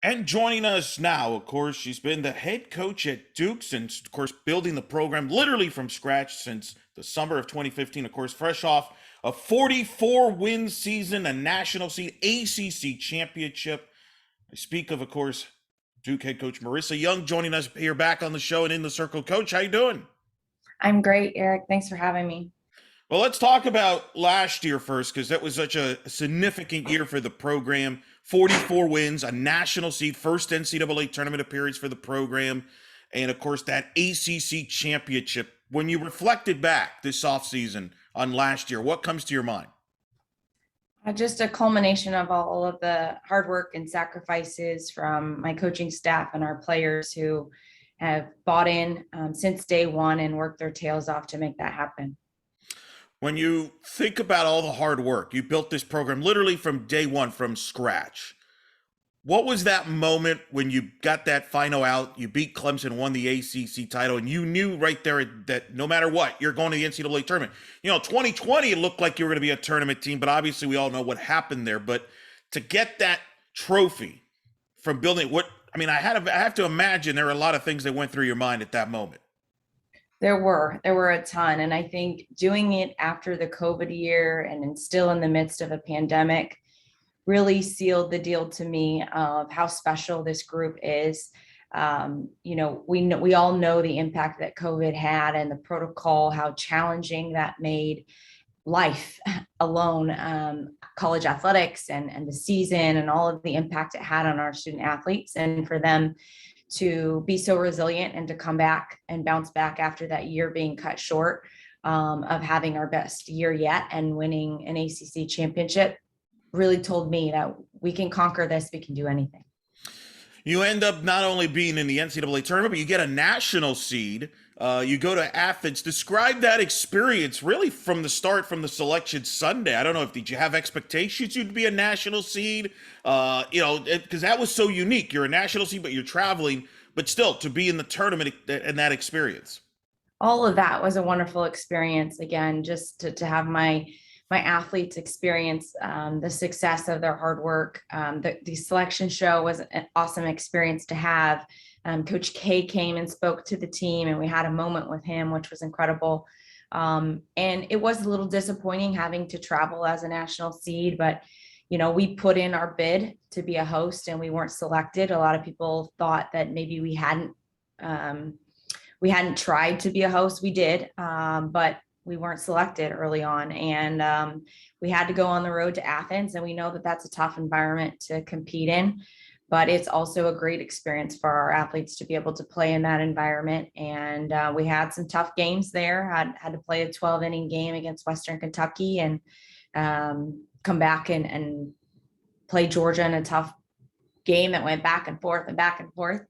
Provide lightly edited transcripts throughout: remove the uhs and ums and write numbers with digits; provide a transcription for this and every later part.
And joining us now, of course, she's been the head coach at Duke since, of course, building the program literally from scratch since the summer of 2015. Of course, fresh off a 44-win season, a national seed, ACC championship. I speak of course, Duke head coach Marissa Young joining us here back on the show and in the circle. Coach, how you doing? I'm great, Eric. Thanks for having me. Well, let's talk about last year first, because that was such a significant year for the program. 44 wins, a national seed, first NCAA tournament appearance for the program, and of course that ACC championship. When you reflected back this offseason on last year, what comes to your mind? Just a culmination of all of the hard work and sacrifices from my coaching staff and our players who have bought in since day one and worked their tails off to make that happen. When you think about all the hard work, you built this program literally from day one, from scratch. What was that moment when you got that final out? You beat Clemson, won the ACC title, and you knew right there that no matter what, you're going to the NCAA tournament. 2020, it looked like you were going to be a tournament team, but obviously we all know what happened there. But to get that trophy from building I have to imagine there were a lot of things that went through your mind at that moment. There were a ton. And I think doing it after the COVID year and still in the midst of a pandemic really sealed the deal to me of how special this group is. We all know the impact that COVID had and the protocol, how challenging that made life alone, college athletics and the season and all of the impact it had on our student athletes. And for them to be so resilient and to come back and bounce back after that year being cut short, of having our best year yet and winning an ACC championship really told me that we can conquer this, we can do anything. You end up not only being in the NCAA tournament, but you get a national seed. You go to Athens. Describe that experience really from the start, from the selection Sunday. I don't know, did you have expectations you'd be a national seed? Because that was so unique. You're a national seed, but you're traveling, but still to be in the tournament and that experience. All of that was a wonderful experience. Again, just to have my athletes experience the success of their hard work. The selection show was an awesome experience to have. Coach K came and spoke to the team, and we had a moment with him, which was incredible. And it was a little disappointing having to travel as a national seed, but we put in our bid to be a host and we weren't selected. A lot of people thought that maybe we hadn't tried to be a host. We did, but we weren't selected early on, and we had to go on the road to Athens, and we know that that's a tough environment to compete in, but it's also a great experience for our athletes to be able to play in that environment. And we had some tough games there. Had to play a 12-inning game against Western Kentucky and come back and play Georgia in a tough game that went back and forth and back and forth.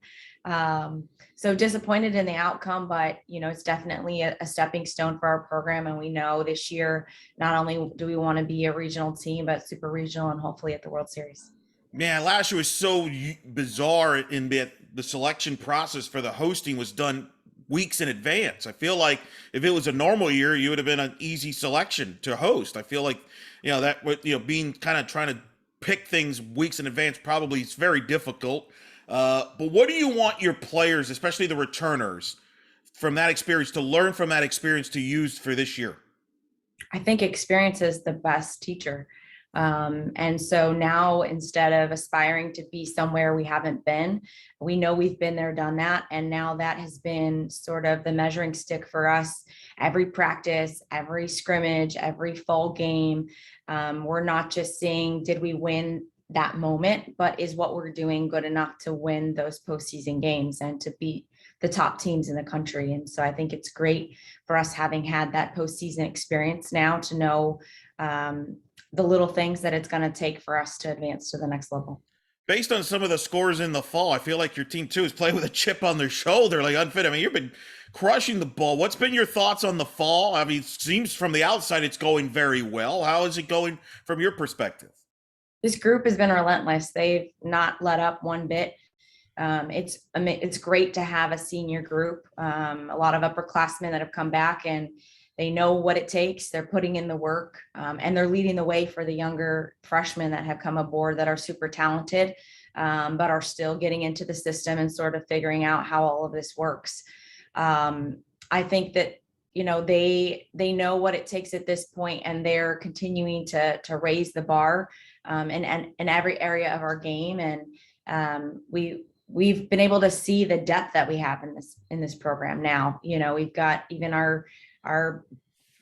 So disappointed in the outcome, but it's definitely a stepping stone for our program. And we know this year, not only do we want to be a regional team, but super regional and hopefully at the World Series. Man, last year was so bizarre in that the selection process for the hosting was done weeks in advance. I feel like if it was a normal year, you would have been an easy selection to host. I feel like, that being kind of trying to pick things weeks in advance probably is very difficult. But what do you want your players, especially the returners, from that experience to learn from that experience to use for this year? I think experience is the best teacher. And so now, instead of aspiring to be somewhere we haven't been, we know we've been there, done that. And now that has been sort of the measuring stick for us. Every practice, every scrimmage, every fall game. We're not just saying, did we win that moment, but is what we're doing good enough to win those postseason games and to beat the top teams in the country. And so I think it's great for us, having had that postseason experience now, to know the little things that it's going to take for us to advance to the next level. Based on some of the scores in the fall, I feel like your team too is playing with a chip on their shoulder, like unfit. I mean, you've been crushing the ball. What's been your thoughts on the fall? I mean, it seems from the outside it's going very well. How is it going from your perspective? This group has been relentless. They've not let up one bit. It's great to have a senior group, a lot of upperclassmen that have come back, and They know what it takes. They're putting in the work, and they're leading the way for the younger freshmen that have come aboard that are super talented, but are still getting into the system and sort of figuring out how all of this works. I think that, they know what it takes at this point, and they're continuing to raise the bar in every area of our game. And we've been able to see the depth that we have in this program now. We've got even our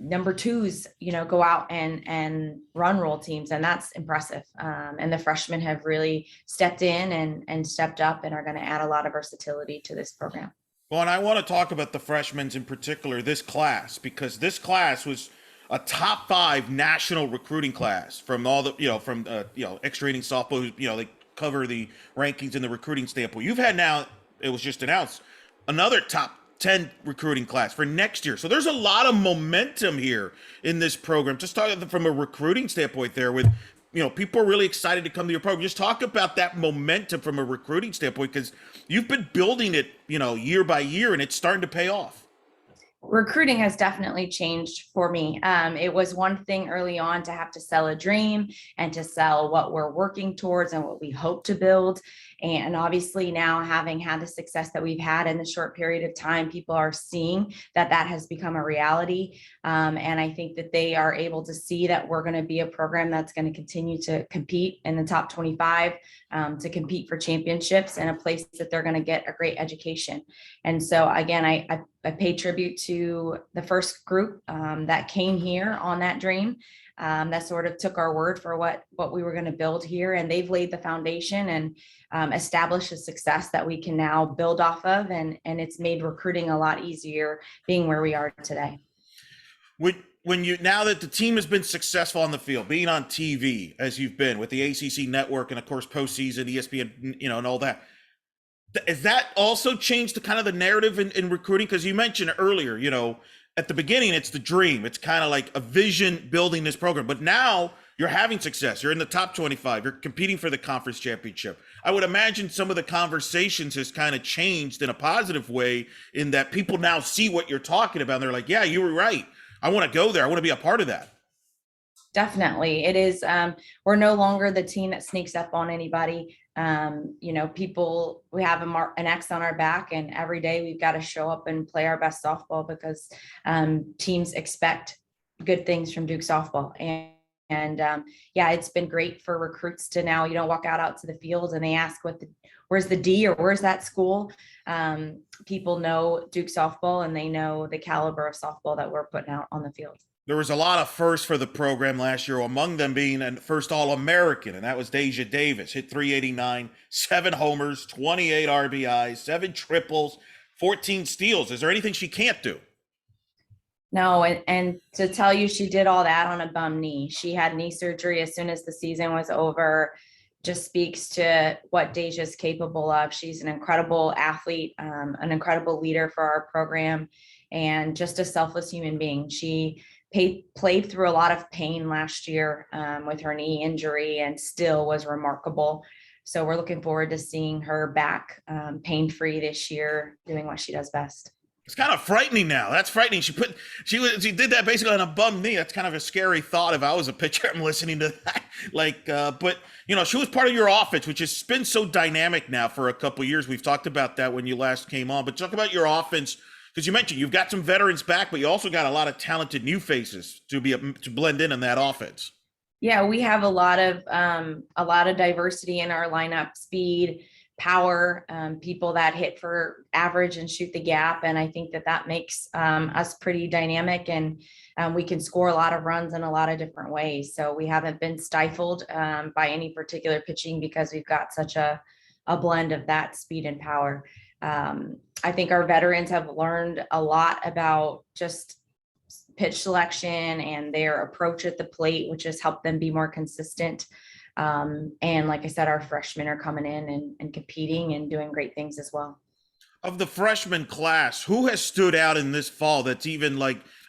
number twos, go out and run roll teams, and that's impressive. And the freshmen have really stepped in and stepped up and are going to add a lot of versatility to this program. Well, and I want to talk about the freshmen in particular, this class, because this class was a top 5 national recruiting class from all the, extra inning softball, they cover the rankings and the recruiting standpoint. You've had now, it was just announced, another top 10 recruiting class for next year. So there's a lot of momentum here in this program. Just talking from a recruiting standpoint there with, people are really excited to come to your program. Just talk about that momentum from a recruiting standpoint, because you've been building it, year by year, and it's starting to pay off. Recruiting has definitely changed for me. It was one thing early on to have to sell a dream and to sell what we're working towards and what we hope to build. And obviously now, having had the success that we've had in the short period of time, people are seeing that has become a reality. And I think that they are able to see that we're going to be a program that's going to continue to compete in the top 25, to compete for championships, and a place that they're going to get a great education. And so again, I pay tribute to the first group that came here on that dream, that sort of took our word for what we were going to build here. And they've laid the foundation and established a success that we can now build off of. And it's made recruiting a lot easier being where we are today. When you, now that the team has been successful on the field, being on TV as you've been with the ACC network and of course postseason, ESPN, and all that, has that also changed the kind of the narrative in recruiting? Because you mentioned earlier, at the beginning, it's the dream. It's kind of like a vision building this program. But now you're having success. You're in the top 25. You're competing for the conference championship. I would imagine some of the conversations has kind of changed in a positive way, in that people now see what you're talking about. And they're like, yeah, you were right. I want to go there. I want to be a part of that. Definitely. It is. We're no longer the team that sneaks up on anybody. People, we have an X on our back, and every day we've got to show up and play our best softball, because teams expect good things from Duke softball. And it's been great for recruits to now, walk out to the field and they ask where's the D, or where's that school? People know Duke softball, and they know the caliber of softball that we're putting out on the field. There was a lot of firsts for the program last year, among them being a first All-American, and that was Deja Davis. Hit 389, 7 homers, 28 RBIs, 7 triples, 14 steals. Is there anything she can't do? No, and to tell you she did all that on a bum knee. She had knee surgery as soon as the season was over. Just speaks to what Deja's capable of. She's an incredible athlete, an incredible leader for our program, and just a selfless human being. She played through a lot of pain last year with her knee injury, and still was remarkable. So we're looking forward to seeing her back pain-free this year, doing what she does best. It's kind of frightening now. That's frightening. She did that basically on a bum knee. That's kind of a scary thought if I was a pitcher. I'm listening to that. But she was part of your offense, which has been so dynamic now for a couple of years. We've talked about that when you last came on. But talk about your offense, because you mentioned you've got some veterans back, but you also got a lot of talented new faces to blend in that offense. Yeah, we have a lot of diversity in our lineup: speed, power, people that hit for average and shoot the gap. And I think that makes us pretty dynamic, and we can score a lot of runs in a lot of different ways. So we haven't been stifled by any particular pitching, because we've got such a blend of that speed and power. I think our veterans have learned a lot about just pitch selection and their approach at the plate, which has helped them be more consistent. And like I said, our freshmen are coming in and competing and doing great things as well. Of the freshman class, who has stood out in this fall that's even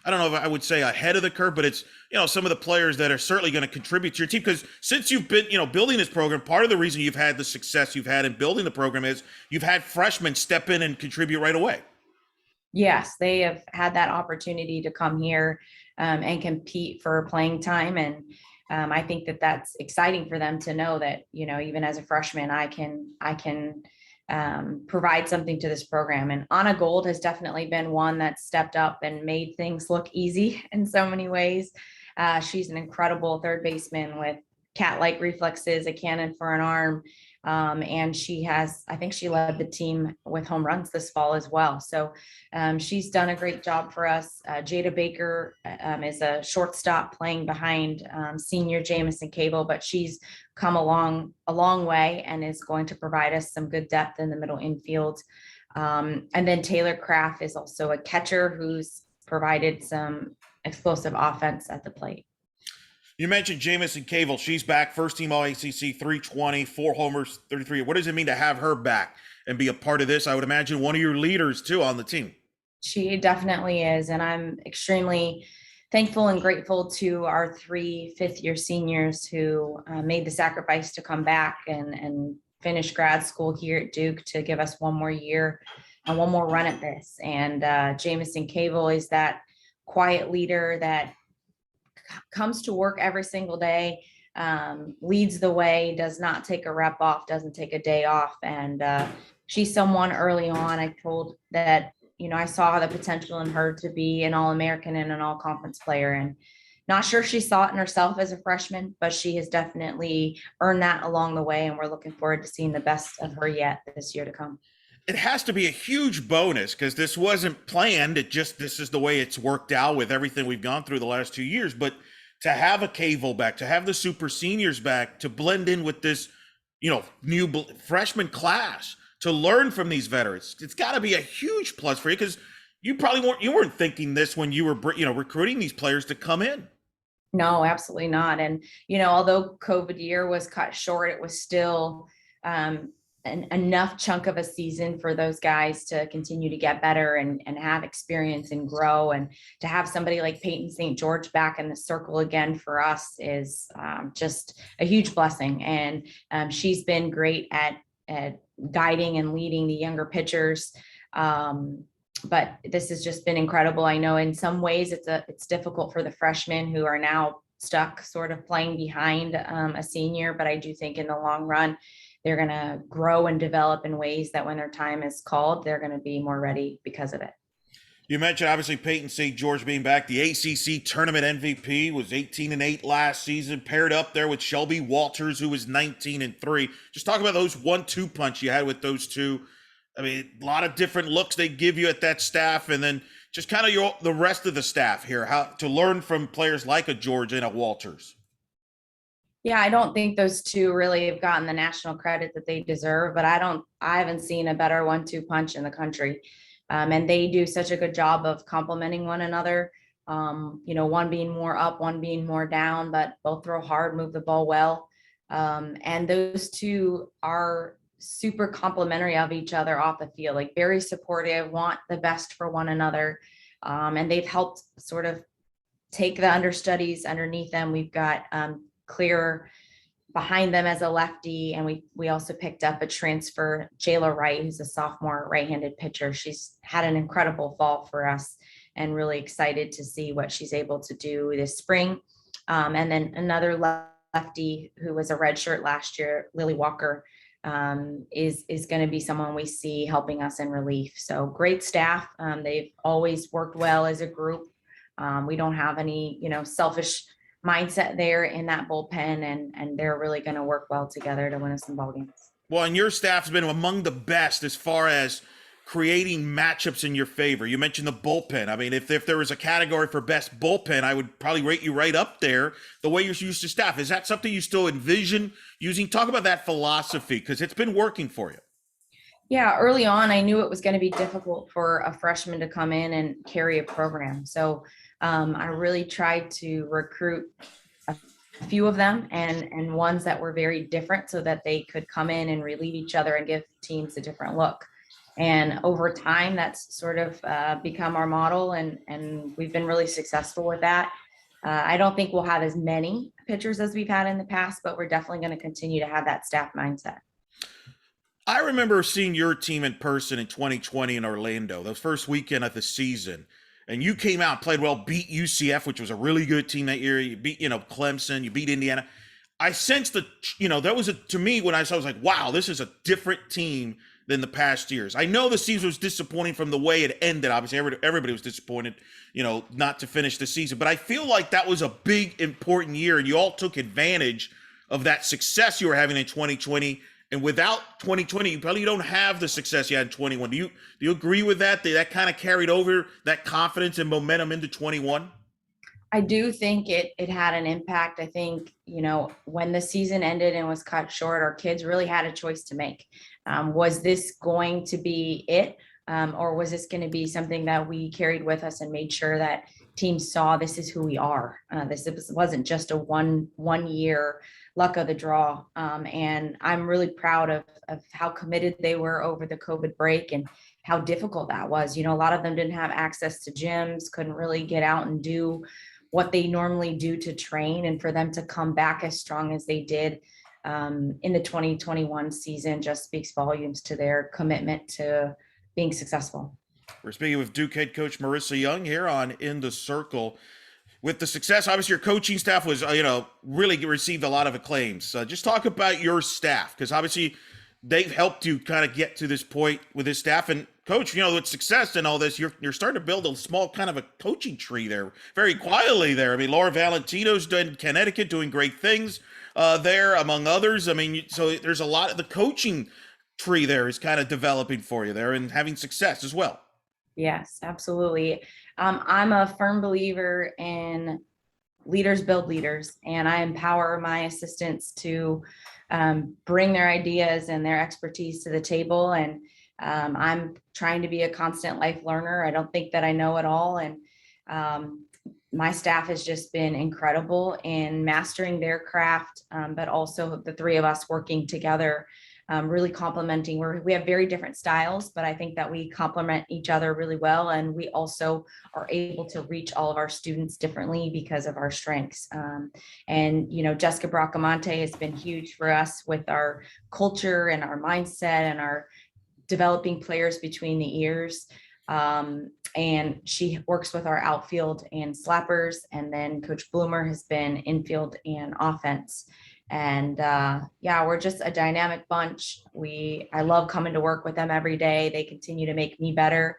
I don't know if I would say ahead of the curve, but it's, some of the players that are certainly going to contribute to your team? Because since you've been, building this program, part of the reason you've had the success you've had in building the program is you've had freshmen step in and contribute right away. Yes, they have had that opportunity to come here and compete for playing time. And I think that that's exciting for them to know that, you know, even as a freshman, I can provide something to this program. And Anna Gold has definitely been one that stepped up and made things look easy in so many ways. She's an incredible third baseman with cat-like reflexes, a cannon for an arm. And I think she led the team with home runs this fall as well. So she's done a great job for us. Jada Baker is a shortstop playing behind senior Jamison Cable, but she's come a long way and is going to provide us some good depth in the middle infield. And then Taylor Kraft is also a catcher who's provided some explosive offense at the plate. You mentioned Jamison Cable. She's back, first team All ACC, 320, 4 homers, 33. What does it mean to have her back and be a part of this? I would imagine one of your leaders too on the team. She definitely is. And I'm extremely thankful and grateful to our 3 fifth-year seniors who made the sacrifice to come back and finish grad school here at Duke to give us one more year and one more run at this. And Jamison Cable is that quiet leader that comes to work every single day, leads the way, does not take a rep off, doesn't take a day off. And she's someone early on I told that, you know, I saw the potential in her to be an All-American and an All-Conference player. And not sure she saw it in herself as a freshman, but she has definitely earned that along the way. And we're looking forward to seeing the best of her yet this year to come. It has to be a huge bonus because this wasn't planned. This is the way it's worked out with everything we've gone through the last 2 years. But to have a Cable back, to have the super seniors back, to blend in with this, you know, new freshman class, to learn from these veterans, it's got to be a huge plus for you because you weren't thinking this when you were, you know, recruiting these players to come in. No, absolutely not. And, you know, although COVID year was cut short, it was still enough chunk of a season for those guys to continue to get better and have experience and grow. And to have somebody like Peyton St. George back in the circle again for us is just a huge blessing. And she's been great at guiding and leading the younger pitchers. But this has just been incredible. I know in some ways it's difficult for the freshmen who are now stuck sort of playing behind a senior, but I do think in the long run, they're going to grow and develop in ways that when their time is called, they're going to be more ready because of it. You mentioned obviously Peyton St. George being back. The ACC Tournament MVP was 18-8 last season, paired up there with Shelby Walters, who was 19-3. Just talk about those 1-2 punch you had with those two. I mean, a lot of different looks they give you at that staff, and then just kind of the rest of the staff here, how to learn from players like a George and a Walters. Yeah, I don't think those two really have gotten the national credit that they deserve, but I haven't seen a better 1-2 punch in the country. And they do such a good job of complementing one another. You know, one being more up, one being more down, but both throw hard, move the ball well. And those two are super complimentary of each other off the field, like very supportive, want the best for one another. And they've helped sort of take the understudies underneath them. We've got Clear behind them as a lefty, and we also picked up a transfer, Jayla Wright, who's a sophomore right-handed pitcher. She's had an incredible fall for us and really excited to see what she's able to do this spring. And then another lefty who was a redshirt last year, Lily Walker, is going to be someone we see helping us in relief. So great staff. They've always worked well as a group. We don't have any, you know, selfish mindset there in that bullpen, and they're really going to work well together to win us some ball games. Well, and your staff's been among the best as far as creating matchups in your favor. You mentioned the bullpen. I mean, if there was a category for best bullpen, I would probably rate you right up there. The way you're used to staff, is that something you still envision using? Talk about that philosophy, because it's been working for you. Yeah, early on, I knew it was going to be difficult for a freshman to come in and carry a program. So I really tried to recruit a few of them and ones that were very different so that they could come in and relieve each other and give teams a different look. And over time, that's sort of become our model, and we've been really successful with that. I don't think we'll have as many pitchers as we've had in the past, but we're definitely going to continue to have that staff mindset. I remember seeing your team in person in 2020 in Orlando, the first weekend of the season. And you came out and played well, beat UCF, which was a really good team that year. You beat, Clemson, you beat Indiana. I sensed that, that was to me when I saw, I was like, wow, this is a different team than the past years. I know the season was disappointing from the way it ended. Obviously, everybody was disappointed, not to finish the season. But I feel like that was a big, important year, and you all took advantage of that success you were having in 2020. And without 2020, you probably don't have the success you had in 21. Do you agree with that? That kind of carried over that confidence and momentum into 21? I do think it had an impact. I think, when the season ended and was cut short, our kids really had a choice to make. Was this going to be it? Or was this going to be something that we carried with us and made sure that teams saw this is who we are? This wasn't just a one year luck of the draw. And I'm really proud of how committed they were over the COVID break and how difficult that was. A lot of them didn't have access to gyms, couldn't really get out and do what they normally do to train, and for them to come back as strong as they did in the 2021 season just speaks volumes to their commitment to being successful. We're speaking with Duke head coach Marissa Young here on In the Circle. With the success, obviously your coaching staff was, really received a lot of acclaims. Just talk about your staff, because obviously they've helped you kind of get to this point with this staff. And coach, with success and all this, you're starting to build a small kind of a coaching tree there, very quietly there. I mean, Laura Valentino's in Connecticut doing great things there, among others. I mean, so there's a lot of the coaching tree there is kind of developing for you there and having success as well. Yes, absolutely. I'm a firm believer in leaders build leaders, and I empower my assistants to bring their ideas and their expertise to the table. And I'm trying to be a constant life learner. I don't think that I know it all. And my staff has just been incredible in mastering their craft, but also the three of us working together, really complementing. We have very different styles, but I think that we complement each other really well. And we also are able to reach all of our students differently because of our strengths. And Jessica Bracamonte has been huge for us with our culture and our mindset and our developing players between the ears. And she works with our outfield and slappers. And then Coach Bloomer has been infield and offense. And we're just a dynamic bunch. I love coming to work with them every day. They continue to make me better.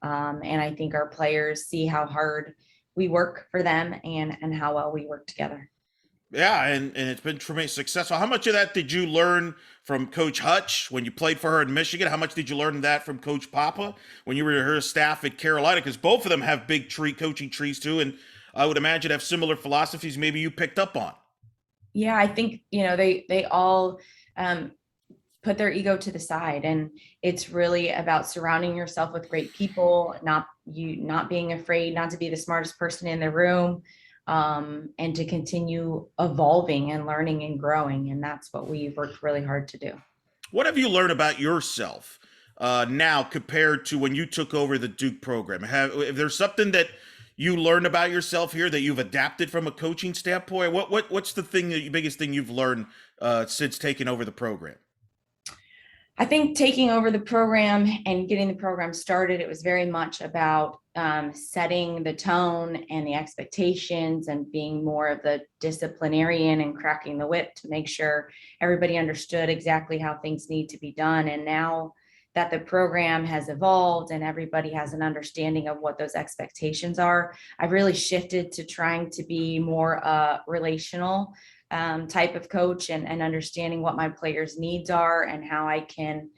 And I think our players see how hard we work for them and how well we work together. Yeah, and it's been tremendous successful. How much of that did you learn from Coach Hutch when you played for her in Michigan? How much did you learn that from Coach Papa when you were her staff at Carolina? Because both of them have big coaching trees too, and I would imagine have similar philosophies maybe you picked up on. Yeah, I think, they all put their ego to the side, and it's really about surrounding yourself with great people, not being afraid, not to be the smartest person in the room, and to continue evolving and learning and growing. And that's what we've worked really hard to do. What have you learned about yourself now compared to when you took over the Duke program? If there's something that you learned about yourself here that you've adapted from a coaching standpoint? What's the biggest thing you've learned since taking over the program? I think taking over the program and getting the program started, it was very much about setting the tone and the expectations and being more of the disciplinarian and cracking the whip to make sure everybody understood exactly how things need to be done. And now that the program has evolved and everybody has an understanding of what those expectations are, I've really shifted to trying to be more relational type of coach and understanding what my players' needs are and how I can,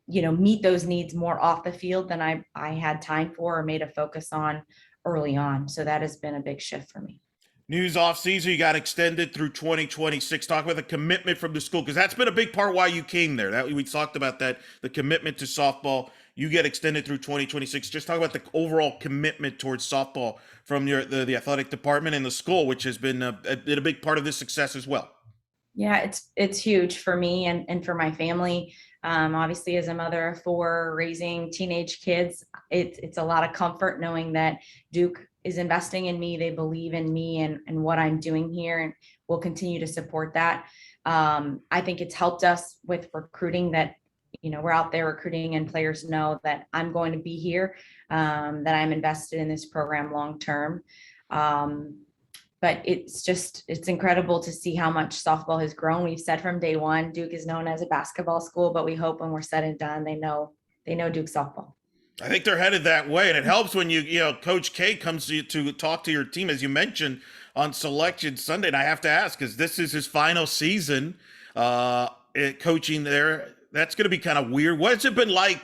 meet those needs more off the field than I had time for or made a focus on early on. So that has been a big shift for me. News off season, you got extended through 2026. Talk about the commitment from the school, because that's been a big part why you came there. That we talked about that, the commitment to softball. You get extended through 2026. Just talk about the overall commitment towards softball from the athletic department and the school, which has been a big part of this success as well. Yeah, it's huge for me and for my family. Obviously, as a mother of four raising teenage kids, it's a lot of comfort knowing that Duke is investing in me. They believe in me and what I'm doing here, and will continue to support that. I think it's helped us with recruiting that, we're out there recruiting and players know that I'm going to be here, that I'm invested in this program long term. But it's incredible to see how much softball has grown. We've said from day one, Duke is known as a basketball school, but we hope when we're said and done, they know Duke softball. I think they're headed that way, and it helps when Coach K comes to talk to your team, as you mentioned, on Selection Sunday. And I have to ask, because this is his final season coaching there. That's going to be kind of weird. What's it been like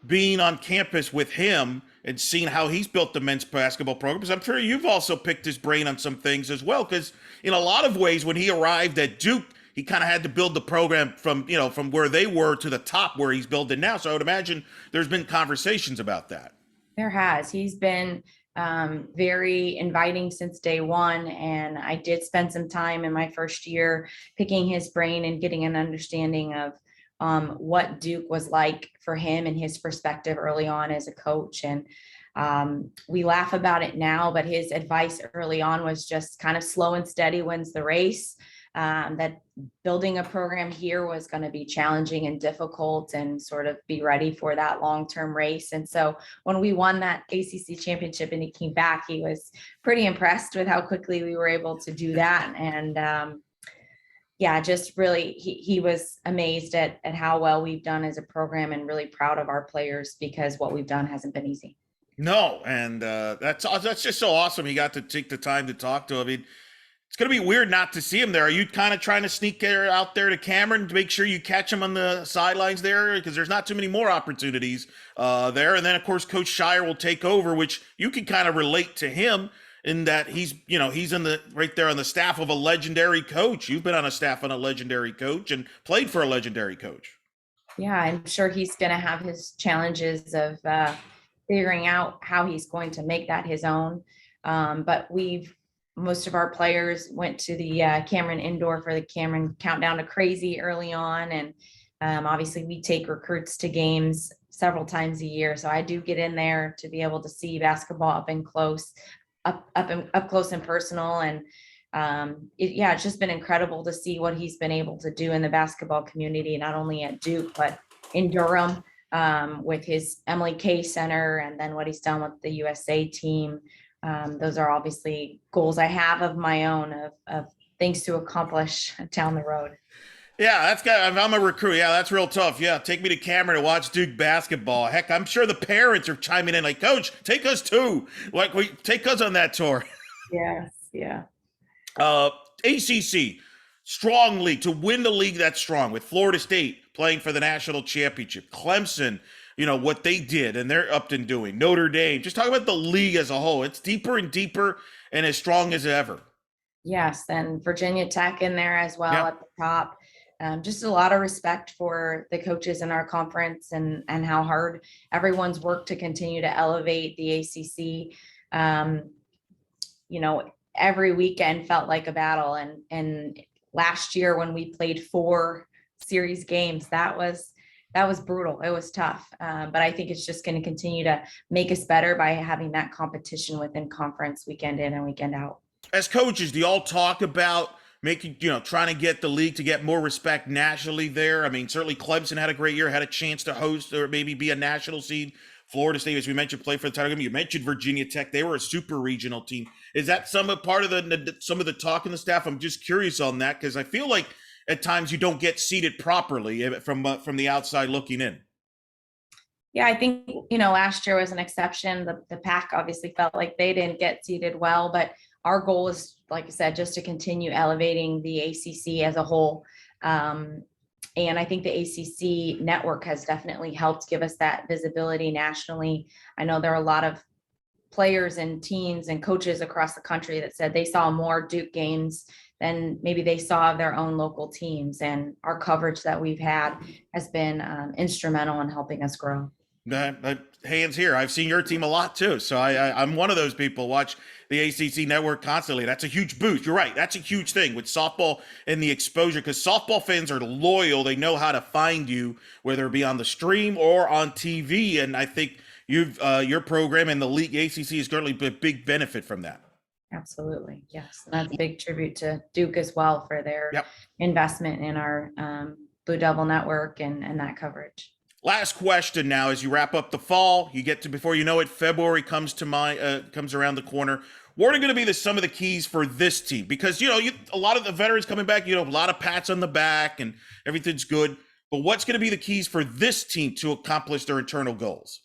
being on campus with him and seeing how he's built the men's basketball program? Because I'm sure you've also picked his brain on some things as well. Because in a lot of ways, when he arrived at Duke, he kind of had to build the program from where they were to the top where he's building now. So I would imagine there's been conversations about that. There has. He's been very inviting since day one. And I did spend some time in my first year picking his brain and getting an understanding of what Duke was like for him and his perspective early on as a coach. And we laugh about it now, but his advice early on was just kind of slow and steady wins the race. That building a program here was going to be challenging and difficult, and sort of be ready for that long-term race. And so when we won that ACC championship and he came back, he was pretty impressed with how quickly we were able to do that. And just really, he was amazed at how well we've done as a program, and really proud of our players, because what we've done hasn't been easy. No, and that's just so awesome. He got to take the time to talk to him. I mean, it's going to be weird not to see him there. Are you kind of trying to sneak out there to Cameron to make sure you catch him on the sidelines there? Because there's not too many more opportunities there. And then, of course, Coach Shire will take over, which you can kind of relate to him in that he's right there on the staff of a legendary coach. You've been on a staff on a legendary coach and played for a legendary coach. Yeah, I'm sure he's going to have his challenges of figuring out how he's going to make that his own. But most of our players went to the Cameron Indoor for the Cameron Countdown to Crazy early on. And obviously we take recruits to games several times a year. So I do get in there to be able to see basketball up close and personal. And it's just been incredible to see what he's been able to do in the basketball community, not only at Duke, but in Durham with his Emily K Center, and then what he's done with the USA team. Those are obviously goals I have of my own, of things to accomplish down the road. Yeah, that's got. If I'm a recruit, yeah, that's real tough. Yeah, take me to Cameron to watch Duke basketball. Heck, I'm sure the parents are chiming in like, Coach, take us too. Take us on that tour. Yes, yeah. ACC, strong league, to win the league that's strong, with Florida State playing for the national championship. Clemson, what they did and they're up and doing. Notre Dame, just talk about the league as a whole. It's deeper and deeper and as strong as ever. Yes, and Virginia Tech in there as well at the top. Just a lot of respect for the coaches in our conference, and how hard everyone's worked to continue to elevate the ACC. Every weekend felt like a battle. And last year when we played 4 series games, that was brutal. It was tough. But I think it's just going to continue to make us better by having that competition within conference weekend in and weekend out. As coaches, do you all talk about trying to get the league to get more respect nationally there? I mean, certainly Clemson had a great year, had a chance to host or maybe be a national seed. Florida State, as we mentioned, played for the title game. You mentioned Virginia Tech. They were a super regional team. Is that some of the talk in the staff? I'm just curious on that, because I feel like at times you don't get seated properly from the outside looking in. Yeah, I think, last year was an exception. The Pac obviously felt like they didn't get seated well, but our goal is, like I said, just to continue elevating the ACC as a whole. And I think the ACC network has definitely helped give us that visibility nationally. I know there are a lot of players and teams and coaches across the country that said they saw more Duke games than maybe they saw of their own local teams. And our coverage that we've had has been instrumental in helping us grow. Hands here. I've seen your team a lot too. So I'm one of those people, watch the ACC network constantly. That's a huge boost. You're right. That's a huge thing with softball and the exposure, because softball fans are loyal. They know how to find you, whether it be on the stream or on TV. And I think your program and the league ACC is currently a big benefit from that. Absolutely. Yes. And that's a big tribute to Duke as well for their Yep. investment in our Blue Devil network and that coverage. Last question now, as you wrap up the fall, you get to, before you know it, February comes around the corner. What are going to be some of the keys for this team? Because a lot of the veterans coming back, a lot of pats on the back and everything's good. But what's going to be the keys for this team to accomplish their internal goals?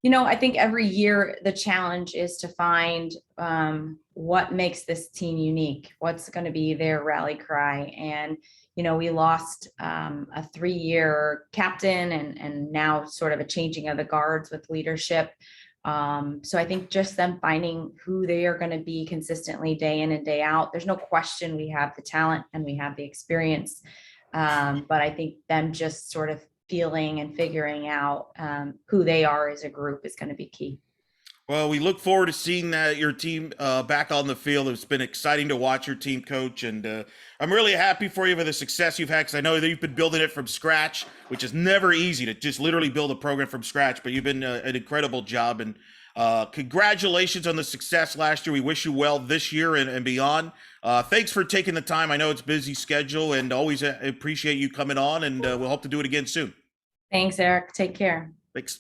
I think every year the challenge is to find what makes this team unique. What's going to be their rally cry? And we lost a 3-year captain and now sort of a changing of the guards with leadership. So I think just them finding who they are going to be consistently day in and day out. There's no question we have the talent and we have the experience. But I think them just sort of feeling and figuring out who they are as a group is going to be key. Well, we look forward to seeing your team back on the field. It's been exciting to watch your team, Coach, and I'm really happy for you for the success you've had, because I know that you've been building it from scratch, which is never easy to just literally build a program from scratch, but you've been an incredible job, and congratulations on the success last year. We wish you well this year and beyond. Thanks for taking the time. I know it's a busy schedule, and always appreciate you coming on, and we'll hope to do it again soon. Thanks, Eric. Take care. Thanks.